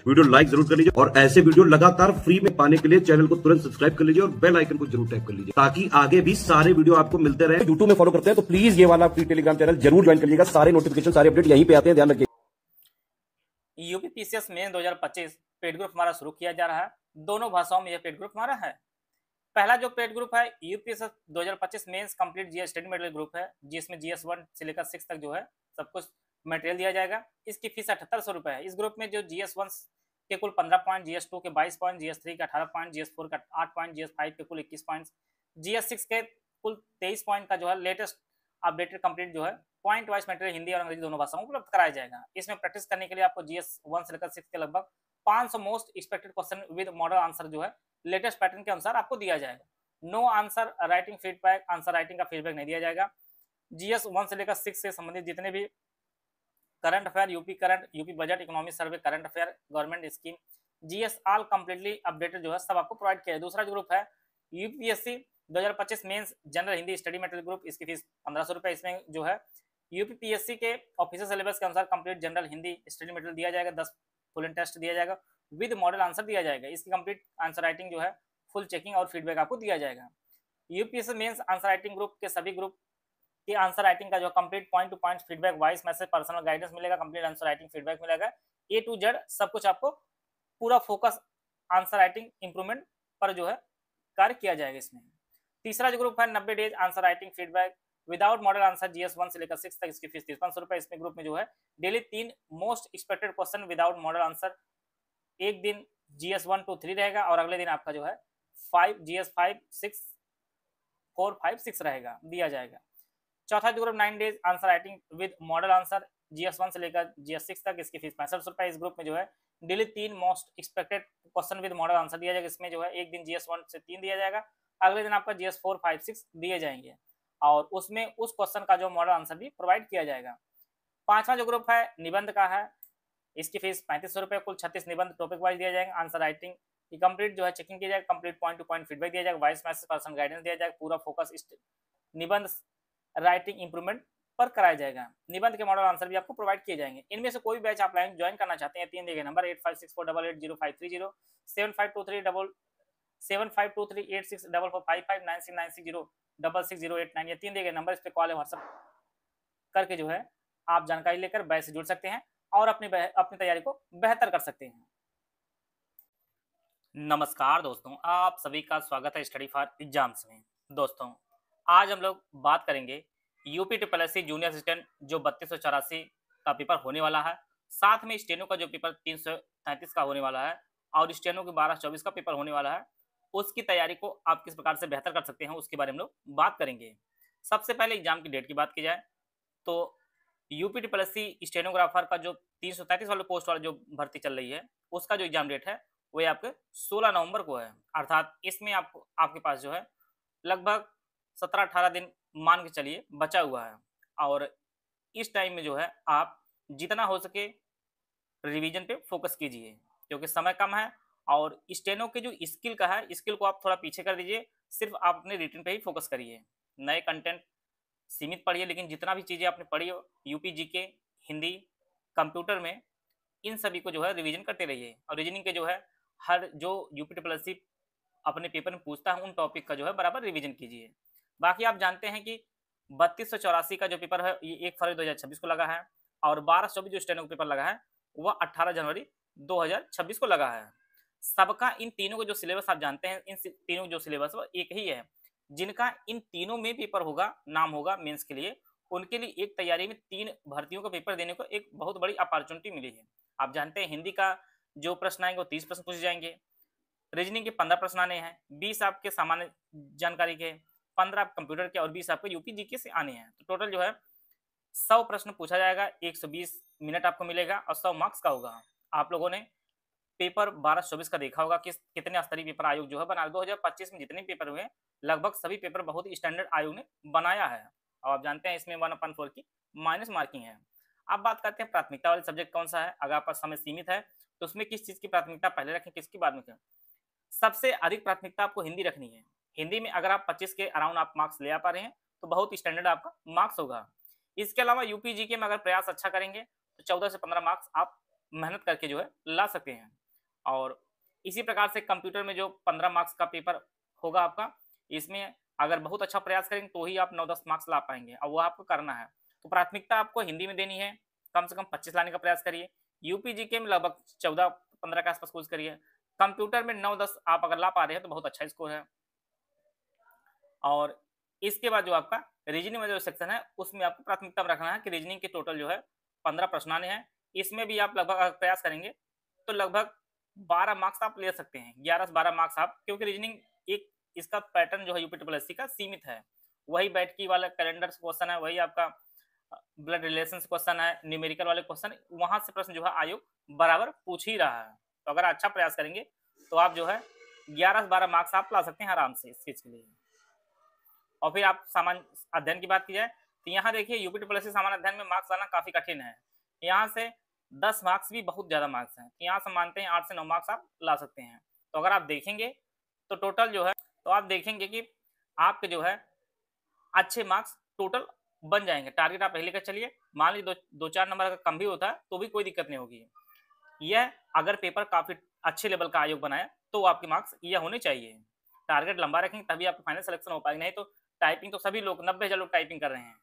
Video like जरूर कर लीजिए और ऐसे वीडियो लगातार फ्री में पाने के लिए चैनल को तुरंत सब्सक्राइब कर लीजिए और बेल आइकन को जरूर टैप कर लीजिए ताकि आगे भी सारे वीडियो आपको मिलते रहे। यूट्यूब में फॉलो करते हैं तो प्लीज ये वाला फ्री टेलीग्राम चैनल जरूर ज्वाइन कर लीजिएगा। सारे नोटिफिकेशन सारे अपडेट यहीं पे आते हैं, ध्यान रखिए। UP PCS main 2025 paid group हमारा शुरू किया जा रहा है। दोनों भाषाओं में यह पेड ग्रुप हमारा है। पहला जो पेड ग्रुप है UPSC 2025 mains complete GS study material group है, जिसमें जीएस 1 से लेकर 6 तक जो है सब कुछ मटेरियल दिया जाएगा। इसकी फीस 7800 रुपये है। इस ग्रुप में जो जीएस 1 के कुल 15 पॉइंट, जीएस 2 के 22 पॉइंट, जीएस 3 के 18 पॉइंट, जीएस 4 का 8 पॉइंट, जीएस 5 के कुल 21 पॉइंट, जीएस 6 के कुल 23 पॉइंट का जो है लेटेस्ट अपडेटेड कंप्लीट जो है पॉइंट वाइज मटेरियल हिंदी और अंग्रेजी दोनों भाषाओं में उपलब्ध कराया जाएगा। इसमें प्रैक्टिस करने के लिए आपको जीएस 1 से लेकर 6 के लगभग 500 most expected question with model answer जो है लेटेस्ट पैटर्न के अनुसार आपको दिया जाएगा। No answer writing feedback, answer writing का फीडबैक नहीं दिया जाएगा। जीएस 1 से लेकर 6 से संबंधित जितने भी current affair, UP current, UP budget, economic survey, current affair, government scheme, GS all completely updated जो है सब आपको प्रोवाइड किया है। दूसरा ग्रुप है UPSC 2025 mains general Hindi study material group. इसकी फीस 1500 रुपये। इसमें जो है यूपीपीएससी के ऑफिशियल सिलेबस के अनुसार complete general Hindi study material दिया जाएगा। 10 फुल एंड टेस्ट दिया जाएगा, विद मॉडल आंसर दिया जाएगा। इसकी कंप्लीट आंसर राइटिंग जो है फुल चेकिंग और फीडबैक आपको दिया जाएगा। UPSC mains answer writing group के सभी ग्रुप की आंसर राइटिंग का जो complete point to point feedback, voice message, personal guidance मिलेगा, कंप्लीट आंसर राइटिंग फीडबैक मिलेगा, ए टू जेड सब कुछ आपको पूरा फोकस आंसर राइटिंग इंप्रूवमेंट पर जो है कार्य किया जाएगा इसमें। तीसरा जो ग्रुप है 90 days answer writing feedback without model answer, GS 1 से लेकर 6 तक। इसकी फीस 5300 रुपये। इसमें ग्रुप में जो है daily 3 most expected question without model answer, एक दिन जीएस 1 2 3 रहेगा और अगले दिन आपका जो है 5 जीएस 5 6 4 5 6 रहेगा, दिया जाएगा। चौथा जो group 9 days answer writing with model answer, GS 1 से लेकर जीएस 6 तक। इसकी फीस 6500 रुपये। इस ग्रुप में जो है daily 3 most expected question with model answer दिया जाएगा। इसमें जो है एक दिन जीएस 1 से 3 दिया जाएगा, अगले दिन आपका जीएस 4 5 6 दिए जाएंगे और उसमें उस क्वेश्चन का जो मॉडल आंसर भी प्रोवाइड किया जाएगा। पांचवा जो ग्रुप है निबंध का है। इसकी फीस 3500 रुपये। कुल 36 निबंध टॉपिक वाइज दिया जाएगा। आंसर राइटिंग की कंप्लीट जो है चेकिंग किया जाएगा, complete point to point feedback दिया जाएगा, वॉइस मैसेज, पर्सनल गाइडेंस दिया जाएगा। पूरा फोकस निबंध राइटिंग इंप्रूवमेंट पर कराया जाएगा। निबंध के मॉडल आंसर भी आपको प्रोवाइड किए जाएंगे। इनमें से कोई बैच आप लाइन ज्वाइन करना चाहते हैं, 3 दिए गए नंबर 8564880530, 75238644559696060969606608 ये 3 दिए गए नंबर, इस पे कॉल है व्हाट्सएप करके जो है आप जानकारी लेकर बैच से जुड़ सकते हैं और अपनी तैयारी को बेहतर कर सकते हैं। नमस्कार दोस्तों, आप सभी का स्वागत है स्टडी फॉर एग्जाम्स में। दोस्तों आज हम लोग बात करेंगे यूपी ट्रिपल जूनियर असिस्टेंट जो 3284 का पेपर होने वाला है, साथ में स्टेनो का जो पेपर 333 का होने वाला है और स्टेनो के 1224 का पेपर होने वाला है, उसकी तैयारी को आप किस प्रकार से बेहतर कर सकते हैं उसके बारे में हम लोग बात करेंगे। सबसे पहले एग्जाम की डेट की बात की जाए तो यूपी ट्रिपल स्टेनोग्राफर का जो 333 वाले पोस्ट वाला जो भर्ती चल रही है उसका जो एग्जाम डेट है वो आपके 16 नवंबर को है। अर्थात इसमें आपको आपके पास जो है लगभग 17-18 दिन मान के चलिए बचा हुआ है और इस टाइम में जो है आप जितना हो सके रिवीजन पे फोकस कीजिए क्योंकि समय कम है और स्टेनो के जो स्किल का है स्किल को आप थोड़ा पीछे कर दीजिए, सिर्फ आप अपने रिटन पे ही फोकस करिए। नए कंटेंट सीमित पढ़िए, लेकिन जितना भी चीज़ें आपने पढ़ी हो यूपी जीके, हिंदी, कंप्यूटर में, इन सभी को जो है रिवीजन करते रहिए और रीजनिंग के जो है हर जो यूपी ट्रिपल एस अपने पेपर में पूछता है उन टॉपिक का जो है बराबर रिवीजन कीजिए। बाकी आप जानते हैं कि 3284 का जो पेपर है ये 1 फरवरी 2026 को लगा है और 1224 जो स्टेनो पेपर लगा है वह 18 जनवरी 2026 को लगा है। सबका इन तीनों का जो सिलेबस आप जानते हैं, इन तीनों जो सिलेबस वो एक ही है। जिनका इन तीनों में पेपर होगा, नाम होगा मेंस के लिए, उनके लिए एक तैयारी में 3 भर्तियों का पेपर देने को एक बहुत बड़ी अपॉर्चुनिटी मिली है। आप जानते हैं हिंदी का जो प्रश्न आएंगे वो 30 प्रश्न पूछे जाएंगे, रीजनिंग के 15 प्रश्न आने हैं, 20 आपके सामान्य जानकारी के, 15 कंप्यूटर के और 20 आपके यूपी जीके से आने हैं। तो टोटल जो है 100 प्रश्न पूछा जाएगा, 120 मिनट आपको मिलेगा और 100 मार्क्स का होगा। आप लोगों ने पेपर 1224 का देखा होगा कि कितने स्तरीय पेपर आयोग जो है बना। 2025 में जितने पेपर हुए लगभग सभी पेपर बहुत ही स्टैंडर्ड आयोग ने बनाया है और आप जानते हैं इसमें 1/4 की माइनस मार्किंग है। अब बात करते हैं प्राथमिकता वाले सब्जेक्ट कौन सा है। अगर आपका समय सीमित है तो उसमें किस चीज़ की प्राथमिकता पहले रखें, किसकी बाद में करें। सबसे अधिक प्राथमिकता आपको हिंदी रखनी है। हिंदी में अगर आप 25 के अराउंड आप मार्क्स ले आ पा रहे हैं तो बहुत स्टैंडर्ड आपका मार्क्स होगा। इसके अलावा यूपी जीके में अगर प्रयास अच्छा करेंगे तो 14 से 15 मार्क्स आप मेहनत करके जो है ला सकते हैं। और इसी प्रकार से कंप्यूटर में जो 15 मार्क्स का पेपर होगा आपका, इसमें अगर बहुत अच्छा प्रयास करेंगे तो ही आप 9-10 मार्क्स ला पाएंगे, और वो आपको करना है। तो प्राथमिकता आपको हिंदी में देनी है, कम से कम 25 लाने का प्रयास करिए। यूपी जीके में लगभग 14-15 के आसपास कोशिश करिए। कंप्यूटर में 9-10 आप अगर ला पा रहे हैं तो बहुत अच्छा स्कोर है। और इसके बाद जो आपका रीजनिंग में जो सेक्शन है उसमें आपको प्राथमिकता में रखना है कि रीजनिंग के टोटल जो है 15 प्रश्न आने हैं। इसमें भी आप लगभग अगर प्रयास करेंगे तो लगभग 12 मार्क्स आप ले सकते हैं, 11 से 12 मार्क्स आप, क्योंकि रीजनिंग एक इसका पैटर्न जो है यूपी ट्रिपल एससी का सीमित है। वही बैठकी वाला कैलेंडर क्वेश्चन है, वही आपका ब्लड रिलेशन क्वेश्चन है, न्यूमेरिकल वाले क्वेश्चन, वहां से प्रश्न जो है आयोग बराबर पूछ ही रहा है। तो अगर अच्छा प्रयास करेंगे तो आप जो है 11 से 12 मार्क्स आप ला सकते हैं आराम से इस चीज के लिए। और फिर आप सामान्य अध्ययन की बात की जाए तो यहाँ देखिए यूपी ट्रिपल एससी सामान्य अध्ययन में मार्क्स लाना काफी कठिन है। यहाँ से 10 मार्क्स भी बहुत ज्यादा मार्क्स हैं, यहाँ से मानते हैं 8 से 9 मार्क्स आप ला सकते हैं। तो अगर आप देखेंगे तो टोटल जो है, तो आप देखेंगे कि आपके जो है अच्छे मार्क्स टोटल बन जाएंगे। टारगेट आप पहले का चलिए, मान लीजिए 2-4 नंबर अगर कम भी होता है तो भी कोई दिक्कत नहीं होगी। यह अगर पेपर काफी अच्छे लेवल का आयोग बनाए तो आपके मार्क्स यह होने चाहिए। टारगेट लंबा रखेंगे तभी आपका फाइनल सिलेक्शन हो पाएगा, नहीं तो टाइपिंग तो सभी लोग 90,000 लोग टाइपिंग कर रहे हैं,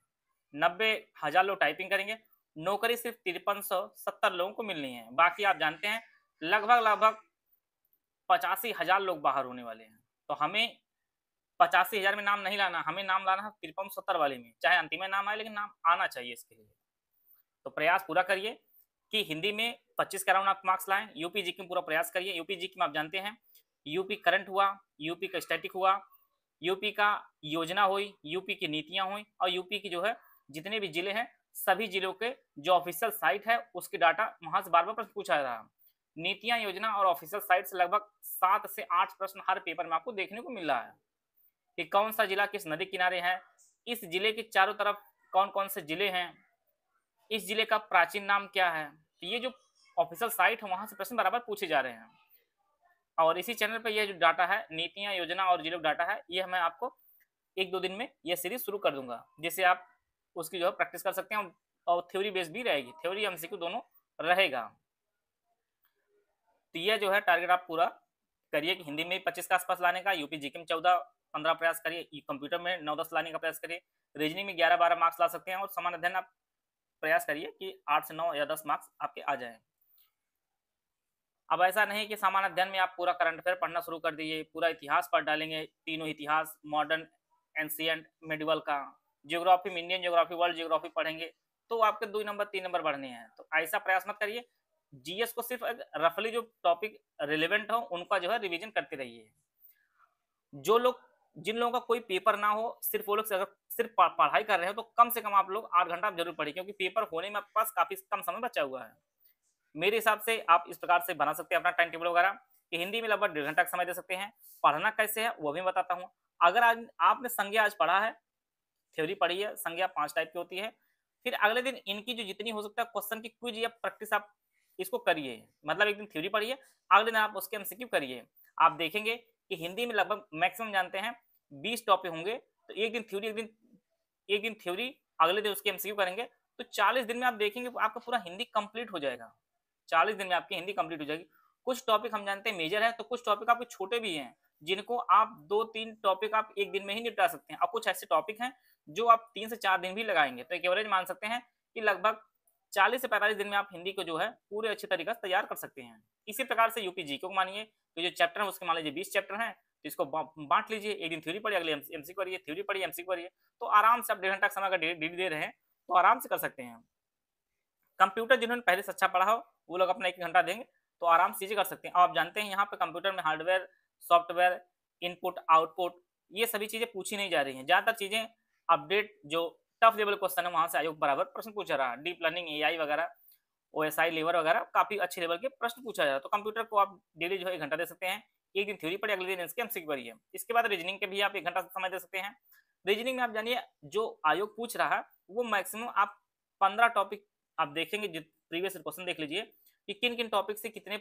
90,000 लोग टाइपिंग करेंगे, नौकरी सिर्फ 5370 लोगों को मिलनी है। बाकी आप जानते हैं लगभग 85,000 लोग बाहर होने वाले हैं। तो हमें 85,000 में नाम नहीं लाना, हमें नाम लाना है 5370 वाले में, चाहे अंतिम में नाम आए लेकिन नाम आना चाहिए इसके लिए। तो प्रयास पूरा करिए कि हिंदी में 25 के अराउंड आप मार्क्स लाएं। यूपी जीके में पूरा प्रयास करिए। यूपी जीके में आप जानते हैं यूपी करंट हुआ, यूपी का स्टैटिक हुआ, यूपी का योजना हुई, यूपी की नीतियां हुई, और यूपी की जो है जितने भी जिले हैं सभी जिलों के जो ऑफिशियल साइट है उसके डाटा वहां से बार बार प्रश्न पूछा जा रहा है। नीतियां, योजना और ऑफिशियल साइट से लगभग 7 से 8 प्रश्न हर पेपर में आपको देखने को मिल रहा है कि कौन सा जिला किस नदी किनारे है, इस जिले के चारों तरफ कौन कौन से जिले हैं, इस जिले का प्राचीन नाम क्या है। तो ये जो ऑफिशियल साइट है वहां से प्रश्न बराबर पूछे जा रहे हैं। और इसी चैनल पर यह जो डाटा है, नीतियां, योजना और जिले का डाटा है, ये मैं आपको 1-2 दिन में यह सीरीज शुरू कर दूंगा, जिससे आप उसकी जो है प्रैक्टिस कर सकते हैं। और थ्योरी बेस्ड भी रहेगी, थ्योरी एमसीक्यू दोनों रहेगा। तो यह जो है टारगेट आप पूरा करिए कि हिंदी में 25 के आसपास लाने का, यूपी जीके में 14-15 प्रयास करिए, कंप्यूटर में 9-10 लाने का प्रयास करिए, रीजनिंग में 11-12 मार्क्स ला सकते हैं, और सामान्य अध्ययन आप प्रयास करिए कि 8 से 9 या 10 मार्क्स आपके आ जाएं। अब ऐसा नहीं कि सामान्य अध्ययन में आप पूरा करंट अफेयर पढ़ना शुरू कर दीजिए, पूरा इतिहास पढ़ डालेंगे, तीनों इतिहास, मॉडर्न, एंशिएंट, मेडिवल का, ज्योग्राफी में इंडियन ज्योग्राफी, वर्ल्ड ज्योग्राफी पढ़ेंगे तो आपके 2 नंबर 3 नंबर बढ़ने हैं। तो ऐसा प्रयास मत करिए। जीएस को सिर्फ रफली जो टॉपिक रिलेवेंट हो उनका जो है रिवीजन करते रहिए। जो लोग, जिन लोगों का कोई पेपर ना हो, सिर्फ वो लोग अगर सिर्फ पढ़ाई कर रहे हो तो कम से कम आप लोग 8 घंटा जरूर पढ़िए, क्योंकि पेपर होने में आपके पास काफी कम समय बचा हुआ है। मेरे हिसाब से आप इस प्रकार से बना सकते हैं अपना टाइम टेबल वगैरह कि हिंदी में लगभग 1.5 घंटा का समय दे सकते हैं। पढ़ना कैसे है वो भी बताता हूँ। अगर आज आपने संज्ञा आज पढ़ा है, थ्योरी पढ़ी है, संज्ञा 5 टाइप की होती है, फिर अगले दिन इनकी जो जितनी हो सकता है क्वेश्चन की क्विज या प्रैक्टिस आप इसको करिए। मतलब एक दिन थ्योरी पढ़िए, अगले दिन आप उसके एमसीक्यू करिए। आप देखेंगे कि हिंदी में लगभग मैक्सिमम जानते हैं 20 टॉपिक होंगे, तो एक दिन थ्योरी, एक दिन थ्योरी, अगले दिन उसके एमसीक्यू करेंगे, तो 40 दिन में आप देखेंगे आपका पूरा हिंदी कंप्लीट हो जाएगा। 40 दिन में आपकी हिंदी कंप्लीट हो जाएगी। कुछ टॉपिक हम जानते हैं मेजर है, तो कुछ टॉपिक आपके छोटे भी हैं जिनको आप 2-3 टॉपिक आप एक दिन में ही निपटा सकते हैं, और कुछ ऐसे टॉपिक हैं जो आप 3 से 4 दिन भी लगाएंगे। तो एक एवरेज मान सकते हैं कि लगभग 40 से 45 दिन में आप हिंदी को जो है पूरे अच्छे तरीके से तैयार कर सकते हैं। इसी प्रकार से यूपी जीके को मानिए कि जो चैप्टर है उसके मान लीजिए 20 चैप्टर हैं, तो इसको बांट लीजिए, एक दिन थ्योरी पढ़िए, अगले एमसीक्यू करिए, थ्योरी पढ़िए, एमसीक्यू करिए, तो आराम से आप 1.5 घंटा का समय का डेली दे रहे हैं तो आराम से कर सकते हैं। कंप्यूटर जिन्होंने पहले से अच्छा पढ़ा हो वो लोग अपना 1 घंटा देंगे तो आराम से चीजें कर सकते हैं। आप जानते हैं यहाँ पे कंप्यूटर में हार्डवेयर, सॉफ्टवेयर, इनपुट, आउटपुट, ये सभी चीजें पूछी नहीं जा रही हैं। ज्यादातर चीजें अपडेट, जो टफ लेवल क्वेश्चन है वहां से आयोग बराबर प्रश्न पूछा रहा है। डीप लर्निंग, एआई वगैरह, ओएसआई लेवल वगैरह काफी अच्छे लेवल के प्रश्न पूछा जा रहा है। तो कंप्यूटर को आप डेली जो है 1 घंटा दे सकते हैं। एक दिन थ्योरी पढ़िए, अगले दिन इसके एमसीक्यू करिए। इसके बाद रीजनिंग के भी आप 1 घंटा समय दे सकते हैं। रीजनिंग में आप जानिए जो आयोग पूछ रहा है वो मैक्सिमम आप 15 टॉपिक आप देखेंगे, प्रीवियस क्वेश्चन देख लीजिए कि किन किन टॉपिक से कितने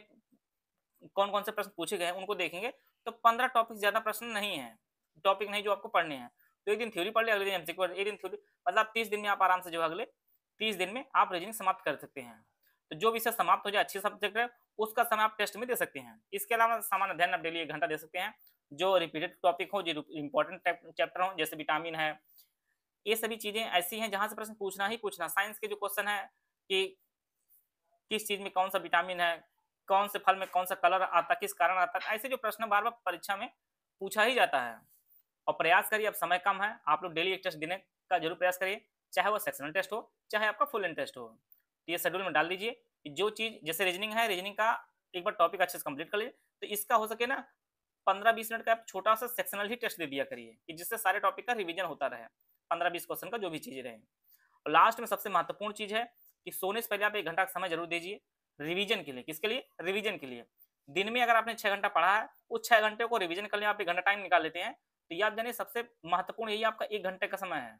कौन कौन से प्रश्न पूछे गए हैं उनको देखेंगे, तो 15 टॉपिक ज्यादा प्रश्न नहीं है, टॉपिक नहीं जो आपको पढ़ने हैं। तो एक दिन थ्योरी पढ़ लिया, अगले दिन एमसीक्यू, एक दिन थ्योरी, मतलब 30 दिन में आप आराम से जो अगले 30 दिन में आप रीजनिंग समाप्त कर सकते हैं। तो जो विषय समाप्त हो जाए, अच्छी सब्जेक्ट है, उसका समय आप टेस्ट में दे सकते हैं। इसके अलावा सामान्य अध्ययन आप डेली 1 घंटा दे सकते हैं, जो रिपीटेड टॉपिक हो, जो इंपॉर्टेंट चैप्टर हो, जैसे विटामिन है। ये सभी चीजें ऐसी हैं जहां से प्रश्न पूछना ही पूछना। साइंस के जो क्वेश्चन है कि किस चीज में कौन सा विटामिन है, कौन से फल में कौन सा कलर आता, किस कारण आता है, ऐसे जो प्रश्न बार बार परीक्षा में पूछा ही जाता है। और प्रयास करिए, अब समय कम है, आप लोग डेली एक टेस्ट देने का जरूर प्रयास करिए, चाहे वो सेक्शनल टेस्ट हो, चाहे आपका फुल एंड टेस्ट हो। तो ये शेड्यूल में डाल दीजिए कि जो चीज, जैसे रीजनिंग है, रीजनिंग का एक बार टॉपिक अच्छे से कंप्लीट कर लीजिए, तो इसका हो सके ना 15-20 मिनट का आप छोटा सा सेक्शनल ही टेस्ट दे दिया करिए, कि जिससे सारे टॉपिक का रिवीजन होता रहे, 15-20 क्वेश्चन का जो भी चीज रहे। और लास्ट में सबसे महत्वपूर्ण चीज है कि सोने से पहले आप 1 घंटा का समय जरूर दीजिए रिवीजन के लिए। किसके लिए? रिवीजन के लिए। दिन में अगर आपने 6 घंटा पढ़ा है, उस 6 घंटे को रिवीजन करने आप 1 घंटा टाइम निकाल लेते हैं, तो ये आप जानिए सबसे महत्वपूर्ण यही आपका 1 घंटे का समय है।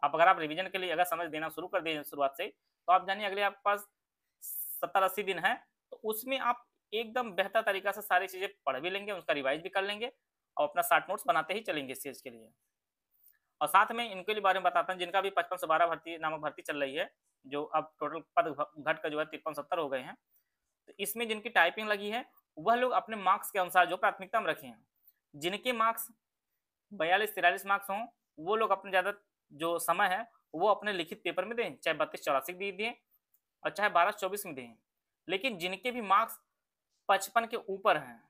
अगर आप रिवीजन के लिए अगर समय देना शुरू कर दें शुरुआत से, तो आप जानिए अगले आपके पास 70-80 दिन है, तो उसमें आप एकदम बेहतर तरीका से सारी चीजें पढ़ भी लेंगे, उसका रिवाइज भी कर लेंगे, और अपना शॉर्ट नोट्स बनाते ही चलेंगे इस चीज के लिए। और साथ में इनके लिए बारे में बताता हूँ, जिनका भी 55 से 12 भर्ती नामक भर्ती चल रही है, जो अब टोटल पद घट कर जो है 53-70 हो गए हैं, तो इसमें जिनकी टाइपिंग लगी है, वह लोग अपने मार्क्स के अनुसार जो प्राथमिकता में रखे हैं, जिनके मार्क्स 42-43 मार्क्स हों, वो लोग अपने ज़्यादा जो समय है वो अपने लिखित पेपर में दें, चाहे 32-84 भी दें और चाहे 12-24 में दें। लेकिन जिनके भी मार्क्स 55 के ऊपर हैं,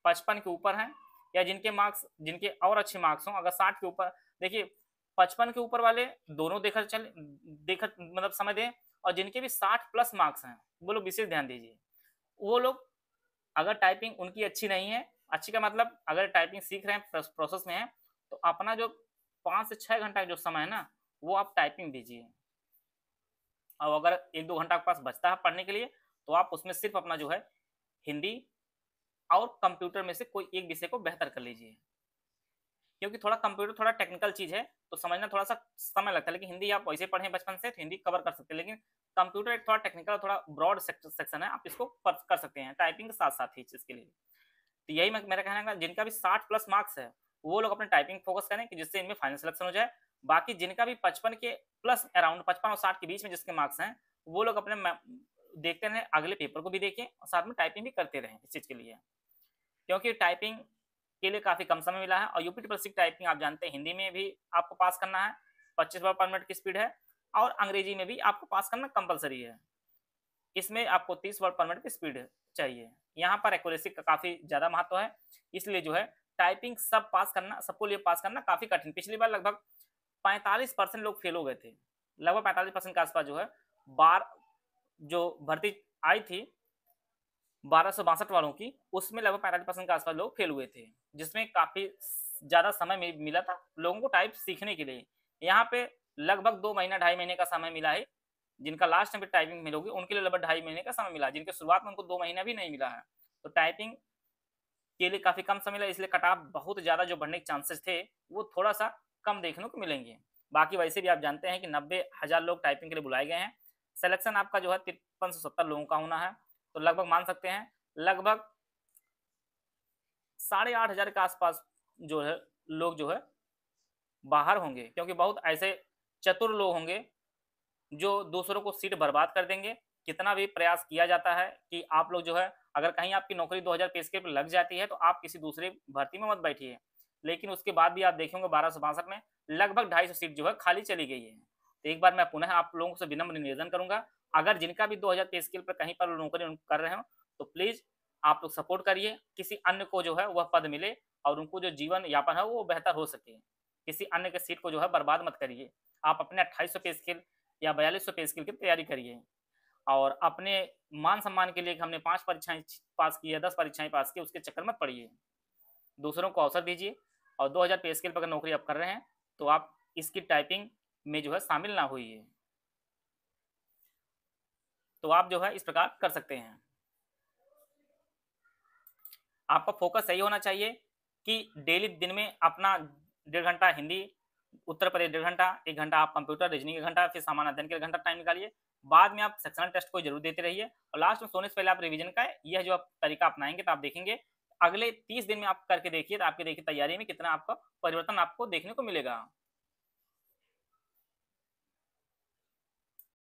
55 के ऊपर हैं, या जिनके मार्क्स, जिनके और अच्छे मार्क्स हों, अगर 60 के ऊपर, देखिए 55 के ऊपर वाले दोनों देखकर मतलब समय दें, और जिनके भी 60 प्लस मार्क्स हैं, वो लोग विशेष ध्यान दीजिए। वो लोग, अगर टाइपिंग उनकी अच्छी नहीं है, अच्छी का मतलब अगर टाइपिंग सीख रहे हैं, प्रोसेस में है, तो अपना जो 5 से 6 घंटा जो समय है ना, वो आप टाइपिंग दीजिए। और अगर 1-2 घंटा आपके पास बचता है पढ़ने के लिए, तो आप उसमें सिर्फ अपना जो है हिंदी और कंप्यूटर में से कोई एक विषय को बेहतर कर लीजिए, क्योंकि थोड़ा कंप्यूटर थोड़ा टेक्निकल चीज है, तो समझना थोड़ा सा समय लगता है। लेकिन हिंदी आप वैसे पढ़े बचपन से, तो हिंदी कवर कर सकते हैं। लेकिन कंप्यूटर एक थोड़ा टेक्निकल, थोड़ा ब्रॉड सेक्शन है, आप इसको कर सकते हैं टाइपिंग के साथ साथ ही चीज के लिए। तो यही मेरा कहना है, जिनका भी 60 प्लस मार्क्स है, वो लोग अपने टाइपिंग फोकस करें, कि जिससे इनमें फाइनल सिलेक्शन हो जाए। बाकी जिनका भी 55 के प्लस, अराउंड 55 और 60 के बीच में जिसके मार्क्स हैं, वो लोग अपने देखते रहें, अगले पेपर को भी देखें और साथ में टाइपिंग भी करते रहें इस चीज के लिए, क्योंकि टाइपिंग के लिए काफी कम समय मिला है। और यूपी ट्रिपल सी टाइपिंग आप जानते हैं, हिंदी में भी आपको पास करना है, 25 वर्ड पर मिनट की स्पीड है, और अंग्रेजी में भी आपको पास करना कंपलसरी है। इसमें आपको 30 वर्ड पर मिनट की स्पीड चाहिए। यहाँ पर एक्यूरेसी का काफी ज्यादा महत्व है, इसलिए जो है टाइपिंग सबको लिए पास करना काफी कठिन। पिछली बार लगभग 45% लोग फेल हो गए थे, लगभग 45% के आसपास जो है बार जो भर्ती आई थी 1262 वालों की, उसमें लगभग 45% के आसपास लोग फेल हुए थे, जिसमें काफी ज्यादा समय मिला था लोगों को टाइप सीखने के लिए। यहाँ पे लगभग 2 महीना 2.5 महीने का समय मिला है। जिनका लास्ट में टाइपिंग मिलोगी उनके लिए लगभग 2.5 महीने का समय मिला, जिनके शुरुआत में उनको 2 महीना भी नहीं मिला है। तो टाइपिंग के लिए काफी कम समय मिला, इसलिए कट ऑफ बहुत ज्यादा जो बढ़ने के चांसेस थे वो थोड़ा सा कम देखने को मिलेंगे। बाकी वैसे भी आप जानते हैं कि 90,000 लोग टाइपिंग के लिए बुलाए गए हैं। सिलेक्शन आपका जो है 53 से 70 लोगों का होना है, तो लगभग मान सकते हैं लगभग 8,500 के आसपास जो है लोग जो है बाहर होंगे, क्योंकि बहुत ऐसे चतुर लोग होंगे जो दूसरों को सीट बर्बाद कर देंगे। कितना भी प्रयास किया जाता है कि आप लोग जो है, अगर कहीं आपकी नौकरी 2000 पे स्केल पर लग जाती है, तो आप किसी दूसरे भर्ती में मत बैठिए, लेकिन उसके बाद भी आप देखेंगे 1262 में लगभग 250 सीट जो है खाली चली गई है। तो एक बार मैं पुनः आप लोगों से विनम्र निवेदन करूंगा, अगर जिनका भी 2000 पे स्केल पर कहीं पर नौकरी कर रहे हो, तो प्लीज आप लोग सपोर्ट करिए, किसी अन्य को जो है वह पद मिले और उनको जो जीवन यापन है वो बेहतर हो सके। किसी अन्य के सीट को जो है बर्बाद मत करिए। आप अपने 2800 पे स्केल या 4200 पे स्केल की तैयारी करिए, और अपने मान सम्मान के लिए हमने 5 परीक्षाएं पास की है, 10 परीक्षाएं पास की, उसके चक्कर मत पड़िए। दूसरों को अवसर दीजिए, और 2000 पे स्केल पर अगर नौकरी आप कर रहे हैं, तो आप इसकी टाइपिंग में जो है शामिल ना होइए। तो आप जो है इस प्रकार कर सकते हैं। आपका फोकस यही होना चाहिए कि डेली दिन में अपना 1.5 घंटा हिंदी, उत्तर प्रदेश 1.5 घंटा, 1 घंटा आप कंप्यूटर रीजनिंग 1 घंटा, फिर सामान्य अध्ययन के 1 घंटा टाइम निकालिए। बाद में आप सेक्शनल टेस्ट को जरूर देते रहिए, और लास्ट में सोने से पहले आप रिवीजन का यह जो आप तरीका अपनाएंगे, तो आप देखेंगे अगले 30 दिन में आप करके देखिए, तो आपकी देखिए तैयारी में कितना आपका परिवर्तन आपको देखने को मिलेगा।